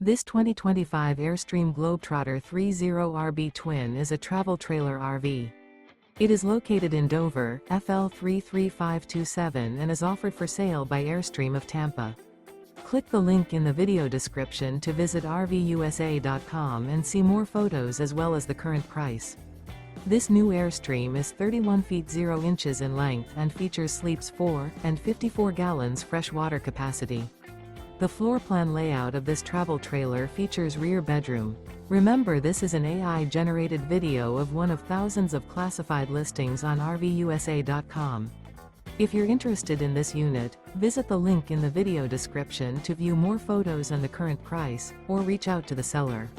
This 2025 Airstream Globetrotter 30RB Twin is a travel trailer RV. It is located in Dover, FL 33527 and is offered for sale by Airstream of Tampa. Click the link in the video description to visit RVUSA.com and see more photos as well as the current price. This new Airstream is 31 feet 0 inches in length and features sleeps 4 and 54 gallons fresh water capacity. The floor plan layout of this travel trailer features rear bedroom. Remember, this is an AI-generated video of one of thousands of classified listings on RVUSA.com. If you're interested in this unit, visit the link in the video description to view more photos and the current price, or reach out to the seller.